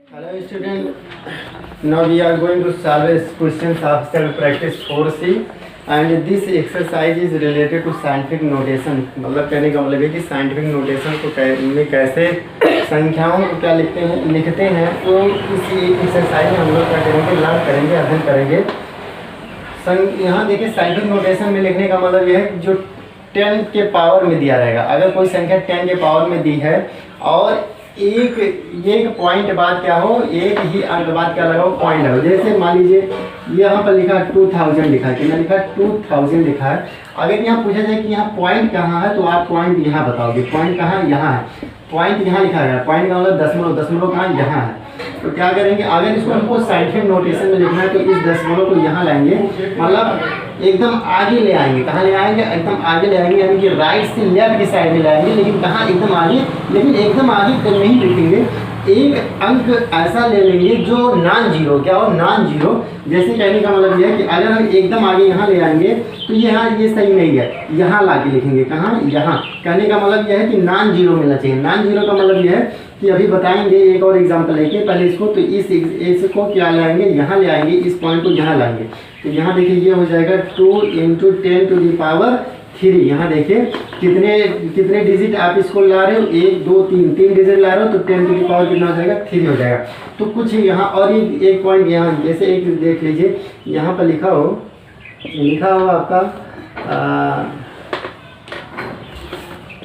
Hello student, now we are going to solve questions of self practice 4C and this exercise is related to scientific notation। मतलब कहने का मतलब है कि scientific notation को में कैसे संख्याओं को क्या लिखते हैं तो इस एक्सरसाइज में हम लोग क्या करेंगे, लर्न करेंगे, अध्ययन करेंगे। यहाँ देखिए साइंटिफिक नोटेशन में लिखने का मतलब यह है जो 10 के पावर में दिया रहेगा। अगर कोई संख्या 10 के पावर में दी है और एक पॉइंट बाद क्या हो, एक ही अंक बाद क्या लगाओ, पॉइंट लगाओ। जैसे मान लीजिए यहाँ पर लिखा 2000 लिखा है, कितना लिखा है 2000 लिखा है। अगर यहाँ पूछा जाए कि यहाँ पॉइंट कहाँ है तो आप पॉइंट यहाँ बताओगे। पॉइंट कहाँ, यहाँ है, पॉइंट यहाँ लिखा गया। पॉइंट का मतलब दशमलव, दशमलव कहाँ, यहाँ है। तो क्या करेंगे, अगर इसको हमको साइंटिफिक नोटेशन में लिखना है तो इस दशमलव को यहाँ लाएंगे, मतलब एकदम आगे ले आएंगे। कहाँ ले आएंगे, एकदम आगे ले आएंगे, यानी कि राइट से लेफ्ट की साइड में लाएंगे। लेकिन कहाँ, एकदम आगे, लेकिन एकदम आगे नहीं लिखेंगे। एक अंक ऐसा ले लेंगे जो नॉन जीरो, क्या हो, नॉन जीरो। जैसे कहने का मतलब यह है कि अगर हम एकदम आगे यहाँ ले आएंगे तो यहाँ ये सही नहीं है, यहाँ ला के लिखेंगे। कहाँ, यहाँ। कहने का मतलब यह है कि नॉन जीरो मिलना चाहिए। नॉन जीरो का मतलब यह है कि अभी बताएंगे एक और एग्जांपल लेके पहले इसको। तो इसको क्या लाएंगे, यहाँ ले आएंगे, इस पॉइंट को यहाँ लाएंगे। तो यहाँ देखिए ये हो जाएगा 2 × 10⁻3। यहाँ देखिए कितने डिजिट आप इसको ला रहे हो, 1 2 3 डिजिट ला रहे हो तो 10⁻3 कितना हो जाएगा, 3 हो जाएगा। तो कुछ यहाँ और एक पॉइंट यहाँ जैसे एक देख लीजिए, यहाँ पर लिखा हो आपका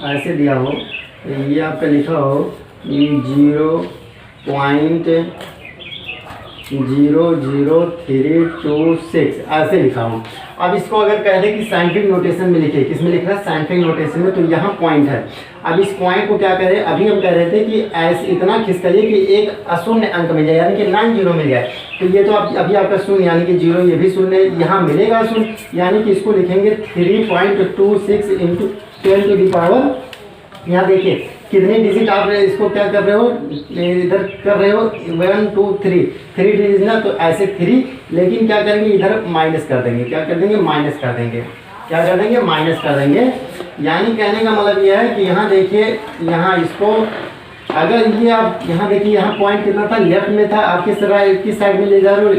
ऐसे दिया हो, ये आपका लिखा हो 0.00326 ऐसे लिखा हूँ। अब इसको अगर कह दे कि साइंटिफिक नोटेशन में लिखे, किस में लिखा है, साइंटिफिक नोटेशन में, तो यहाँ पॉइंट है। अब इस पॉइंट को क्या करें, अभी हम कह रहे थे कि ऐसे इतना खिसकाइए कि एक अशून्य अंक मिल जाए, यानी कि नॉन जीरो मिल जाए। तो ये तो अभी आपका शून्य यानी कि जीरो, ये भी शून्य, यहाँ मिलेगा शून्य, यानी कि इसको लिखेंगे 3.26 × 10⁻। यहाँ देखिए कितने डिजिट आप इसको क्या कर रहे हो, इधर कर रहे हो 1 2 3 डिजिट ना, तो ऐसे 3। लेकिन क्या करेंगे, इधर माइनस कर देंगे। क्या कर देंगे, माइनस कर देंगे। क्या कर देंगे, माइनस कर देंगे। यानी कहने का मतलब यह है कि यहाँ देखिए, यहाँ इसको अगर ये आप यहाँ देखिए, यहाँ पॉइंट कितना था, लेफ्ट में था, आप किस साइड में ले जा रहे हो,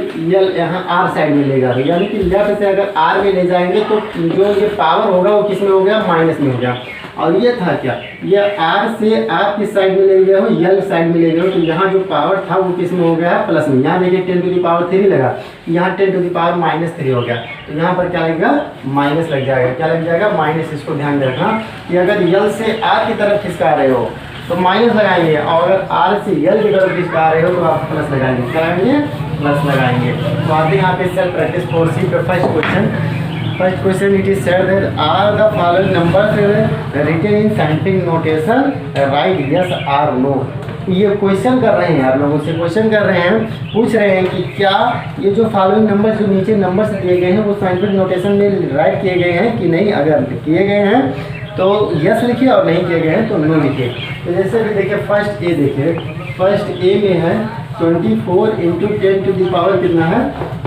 यहाँ आर साइड में ले जा रहे हो। यानी कि लेफ्ट से अगर आर में ले जाएंगे तो जो ये पावर होगा वो किस में हो गया, माइनस में हो गया। और ये था क्या, ये आर से आप किस साइड में ले गए हो, यल साइड में ले गए हो, तो यहाँ जो पावर था वो किस में हो गया, प्लस में। यहाँ देखिए 10⁻3 लगा, यहाँ 10⁻−3 हो गया। तो यहाँ पर क्या लगेगा, माइनस लग जाएगा। क्या लग जाएगा, माइनस। इसको ध्यान में रखना कि अगर यल से आर की तरफ खिसका रहे हो तो माइनस लगाएंगे, और अगर आर से यल की तरफ खिसका रहे हो तो आप प्लस लगाएंगे। क्या लगाएंगे, प्लस लगाएंगे। तो आते हैं यहाँ पे सेल्फ प्रैक्टिस 4C पे first question it is said that are the following numbers written in scientific notation, right yes or no. ये क्वेश्चन कर रहे हैं, आप लोगों से क्वेश्चन कर रहे हैं, पूछ रहे हैं कि क्या ये जो फॉलोइंग नंबर्स जो नीचे नंबर्स दिए गए हैं वो साइंटिफिक नोटेशन में राइट किए गए हैं कि नहीं। अगर किए गए हैं तो यस लिखिए, और नहीं किए गए हैं तो नो लिखिए। तो जैसे भी देखिए फर्स्ट ए, देखिए फर्स्ट ए में है 24 × 10⁻, कितना है,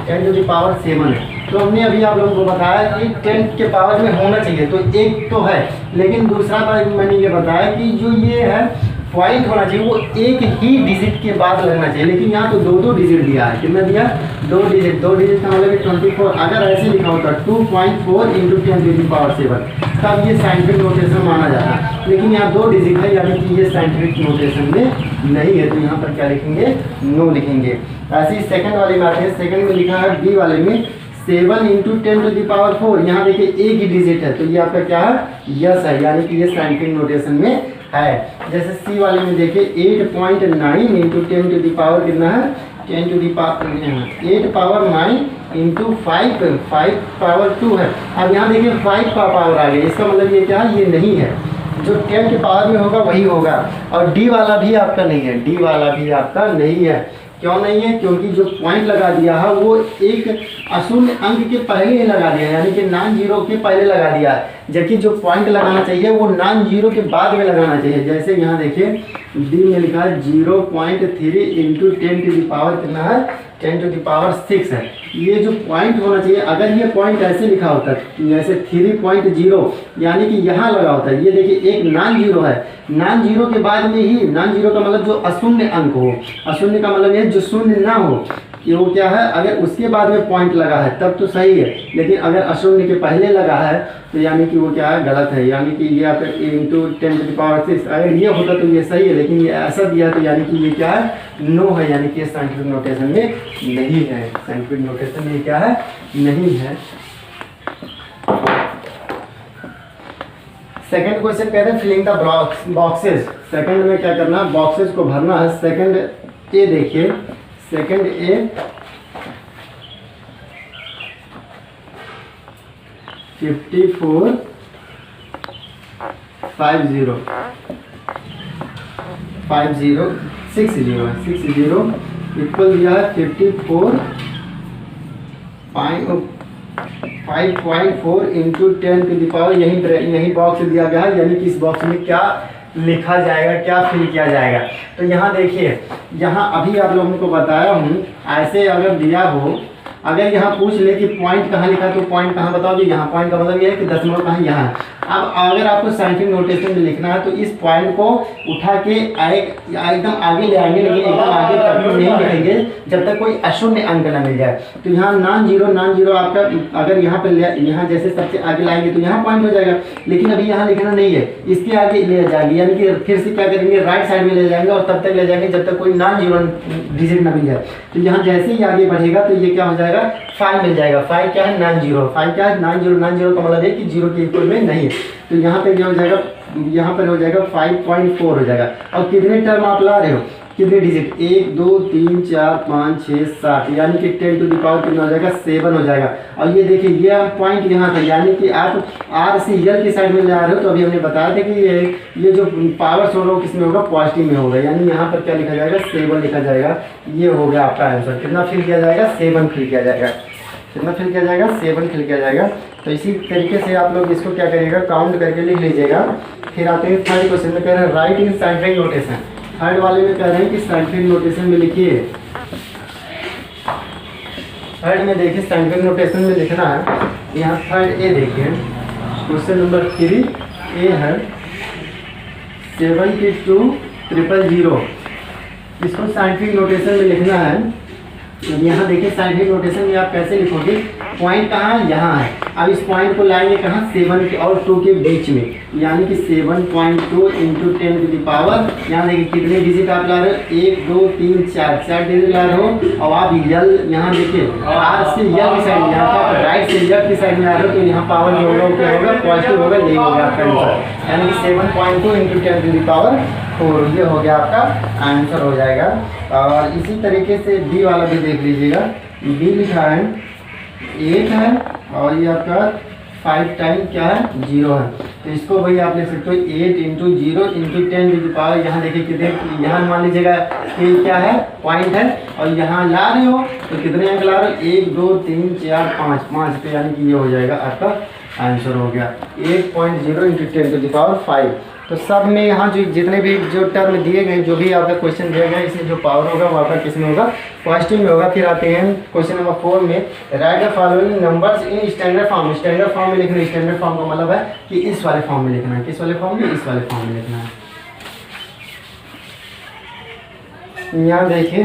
10⁻7 है। तो हमने अभी आप लोगों को बताया कि 10 के पावर में होना चाहिए, तो एक तो है। लेकिन दूसरा बात मैंने ये बताया कि जो ये है पॉइंट होना चाहिए वो एक ही डिजिट के बाद लगना चाहिए। लेकिन यहाँ तो 2 डिजिट दिया है, कितना दिया, 2 डिजिट। 2 डिजिट का मतलब 24। अगर ऐसे लिखा होता 2.4 × 10⁻7 तब ये साइंटिफिक नोटेशन माना जाता है। लेकिन यहाँ 2 डिजिट है, यानी कि ये साइंटिफिक नोटेशन में नहीं है। तो यहाँ पर क्या लिखेंगे, नो लिखेंगे। ऐसे ही सेकंड वाले में आते हैं। सेकंड में लिखा है बी वाले में 7 × 10⁻4। यहाँ देखिए एक ही डिजिट है, तो ये आपका क्या है, यस है, यानी कि ये साइंटिफिक नोटेशन में है। जैसे सी वाले में देखिए 8.9 × 10⁻, कितना है, 8 पावर 9 × 5 पावर 2 है। अब यहाँ देखिए 5 का पावर आ गया, इसका मतलब ये क्या है, ये नहीं है। जो 10 के पावर में होगा वही होगा। और डी वाला भी आपका नहीं है, डी वाला भी आपका नहीं है। क्यों नहीं है, क्योंकि जो पॉइंट लगा दिया है वो एक अशून्य अंक के पहले ही लगा दिया, यानी कि नॉन जीरो के पहले लगा दिया है। जबकि जो पॉइंट लगाना चाहिए वो नॉन जीरो के बाद में लगाना चाहिए। जैसे यहाँ देखिए डी में लिखा है 0.3 × 10⁻, कितना है, 10⁶ है। ये जो पॉइंट होना चाहिए, अगर ये पॉइंट ऐसे लिखा होता है जैसे 3.0 यानी कि यहाँ लगा होता है, ये देखिए एक नॉन जीरो है, नॉन जीरो के बाद में ही, नॉन जीरो का मतलब जो अशून्य अंक हो, अशून्य का मतलब ये जो शून्य ना हो, कि वो क्या है, अगर उसके बाद में पॉइंट लगा है तब तो सही है, लेकिन अगर अशून्य के पहले लगा है तो यानी कि वो क्या है, गलत है। यानी कि ये आप इंटू 10⁶ अगर ये होता तो ये सही है, लेकिन ये ऐसा दिया तो यानी कि ये क्या है, नो है, यानी कि ये साइंटिफिक नोटेशन में नहीं है, साइंटिफिक नोटेशन में क्या है, नहीं है। सेकंड क्वेश्चन कह रहे हैं फिलिंग द बॉक्सेस। सेकंड में क्या करना है, बॉक्सेस को भरना है। सेकंड ए देखिए, सेकंड ए 54 50 50 60 इक्वल दिया है 54 5.4 इंटू 10⁻, यही बॉक्स दिया गया है, यानी कि इस बॉक्स में क्या लिखा जाएगा, क्या फिल किया जाएगा। तो यहाँ देखिए, यहाँ अभी आप लोगों को बताया हूँ, ऐसे अगर दिया हो, अगर यहाँ पूछ ले कि पॉइंट कहाँ लिखा तो पॉइंट कहाँ बताओगे, यहाँ पॉइंट का मतलब ये है कि दशमलव कहाँ, यहाँ। अब अगर आपको साइंटिफिक नोटेशन में लिखना है तो इस पॉइंट को उठा के एकदम आगे ले आएंगे, लेकिन एकदम आगे तक नहीं लिखेंगे जब तक कोई अशून्य अंक ना मिल जाए। तो यहाँ नॉन जीरो आपका, अगर यहाँ पर यहाँ जैसे सबसे आगे लाएंगे तो यहाँ पॉइंट हो जाएगा, लेकिन अभी यहाँ लिखना नहीं है, इसके आगे ले जाएंगे, यानी कि फिर से क्या करेंगे, राइट साइड में ले जाएंगे और तब तक ले जाएंगे जब तक कोई नॉन जीरो डिजिट ना मिल जाए। तो यहाँ जैसे ही आगे बढ़ेगा तो ये क्या हो जाएगा, 5 मिल जाएगा। 5 क्या है, नॉन जीरो। 5 क्या है, नॉन जीरो का मतलब है कि जीरो के इक्वल में नहीं है। तो यहाँ पे क्या हो जाएगा, यहाँ पर हो जाएगा 5.4 हो जाएगा। और कितने टर्म आप ला रहे हो, कितने डिजिट, 1 2 3 4 5 6 7, यानी कि 10⁻, कितना हो जाएगा, 7 हो जाएगा। और ये देखिए, ये पॉइंट यहाँ था, यानी कि आप आर से यल की साइड में ले आ रहे हो। तो अभी हमने बताया था कि ये जो पावर सोल हो किस में होगा, पॉजिटिव में होगा, यानी यहाँ पर क्या लिखा जाएगा, 7 लिखा जाएगा। ये हो गया आपका आंसर। कितना फिल किया जाएगा, 7 फिल किया जाएगा। कितना फिल किया जाएगा, 7 फिल किया जाएगा। तो इसी तरीके से आप लोग इसको क्या करिएगा, काउंट करके लिख लीजिएगा। फिर आते हैं थर्ड क्वेश्चन में, कह रहे हैं राइट इन साइंटिफिक नोटेशन। थर्ड वाले में कह रहे हैं कि साइंटिफिक नोटेशन में लिखिए। थर्ड में देखिए, साइंटिफिक नोटेशन में लिखना है। यहाँ थर्ड ए देखिए, क्वेश्चन नंबर 3 ए है 72,000। इसको साइंटिफिक नोटेशन में लिखना है। यहाँ देखिए, साइंटिफिक नोटेशन में आप कैसे लिखोगे, पॉइंट कहाँ है, यहाँ है। अब इस पॉइंट को लाएंगे कहाँ, 7 और 2 के बीच में, यानी कि 7.2 इंटू 10⁻। यहाँ देखिए कितने डिजिट आप ला रहे हो, 1 2 3 4 डिजिट ला रहे हो। और आप यल, यहाँ देखिए आर से यल की साइड, यहाँ पर राइट से यल की साइड में आ रहे हो, तो यहाँ पावर जो होगा वो क्या होगा, पॉजिटिव होगा, यही होगा आपका आंसर। यानी कि 7.2 इंटू 10⁻4, ये हो गया आपका आंसर हो जाएगा। और इसी तरीके से डी वाला भी देख लीजिएगा। डी लिखा है 8 है और ये आपका 5 टाइम क्या है, 0 है। तो इसको भाई आप लिख सकते हो 8 इंटू 0 इंटू 10⁻। यहाँ देखिए कितने, यहाँ मान लीजिएगा कि क्या है, पॉइंट है, और यहाँ ला रहे हो तो कितने अंक ला रहे हो, 1 2 3 4 5। तो यानी कि ये हो जाएगा आपका आंसर हो गया 8.0 इंटू 10⁵। तो सब में यहाँ जो जितने भी जो टर्म दिए गए, जो भी आपका क्वेश्चन दिया गया, इसमें जो पावर होगा वो आपका किस में होगा, पॉजिटिव में होगा। फिर आते हैं क्वेश्चन नंबर 4 में, right the following numbers in standard form. Standard form में लिखना है। स्टैंडर्ड फॉर्म का मतलब है कि इस वाले फॉर्म में लिखना है। किस वाले फॉर्म में, इस वाले फॉर्म में लिखना है। यहाँ देखिए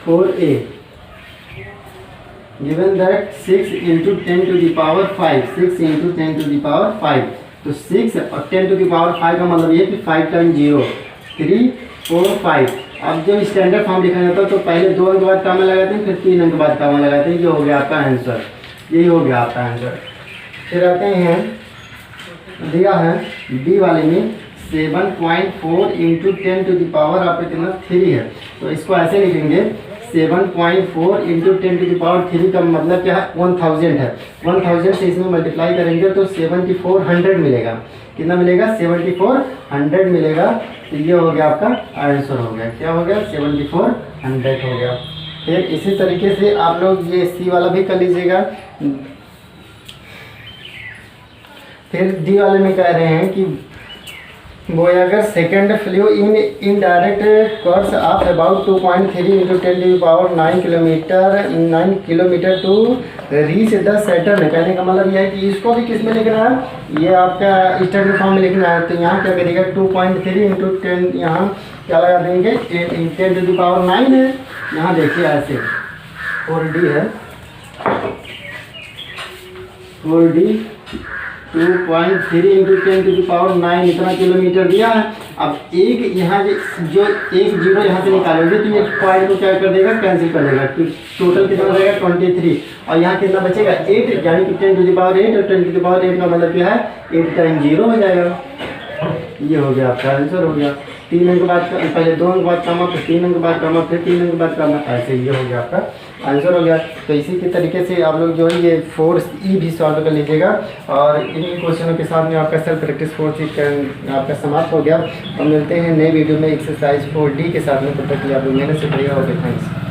4a given that 6 into 10⁵, 6 into 10⁵। तो 6 और 10⁵ का मतलब ये कि 5 टाइम 0 3 4 5। अब जब स्टैंडर्ड फॉर्म लिखा जाता है तो पहले 2 अंक बाद कामा लगाते हैं, फिर 3 अंक बाद कामा लगाते हैं। ये हो गया आपका आंसर, यही हो गया आपका आंसर। फिर आते हैं, दिया है बी वाले में 7.4 इंटू 10⁻, आपका कितना 3 है। तो इसको ऐसे लिखेंगे 7.4 इंटू 10⁻³ का मतलब क्या है, 1000 है। 1000 से इसमें मल्टीप्लाई करेंगे तो 7400 मिलेगा। कितना मिलेगा, 7400 मिलेगा। तो ये हो गया आपका आंसर हो गया। क्या हो गया, 7400 हो गया। फिर इसी तरीके से आप लोग ये सी वाला भी कर लीजिएगा। फिर डी वाले में कह रहे हैं कि Voyager second flew in indirect course of about 2.3 into 10 to the power 9 kilometre to reach the Saturn. कहने का मतलब यह है कि इसको भी किस में लिखना है, ये आपका स्टैंडर्ड फॉर्म में लिखना है। तो यहाँ क्या करिएगा 2.3 इंटू 10, यहाँ क्या लगा देंगे 10 टू द पावर 9 है। यहाँ देखिए ऐसे 4D है, 4D 2.3 into 10 to the power 9 इतना किलोमीटर दिया है। अब एक यहाँ जो एक जीरो यहाँ से निकालोगे तो ये पॉइंट को क्या कर देगा, कैंसिल कर देगा। तो टोटल कितना हो जाएगा 23, और यहाँ कितना बचेगा 8, यानी कि 10 टू द पावर 8, और 10 टू द पावर 8 का मतलब क्या है 8 टाइम 0 हो जाएगा। ये हो गया आपका आंसर हो गया। 3 अंक के बाद पहले 2 अंक के बाद कमा, फिर 3 अंक के बाद कमा, फिर 3 अंक के बाद कमा, ऐसे ये हो गया आपका आंसर हो गया। तो इसी के तरीके से आप लोग जो है ये 4E भी सॉल्व कर लीजिएगा। और इन क्वेश्चनों के साथ में आपका सेल्फ प्रैक्टिस 4C आपका समाप्त हो गया। और मिलते हैं नए वीडियो में एक्सरसाइज 4D के साथ में। तब तक के लिए आप लोग मेहनत से करिएगा। Okay, thanks.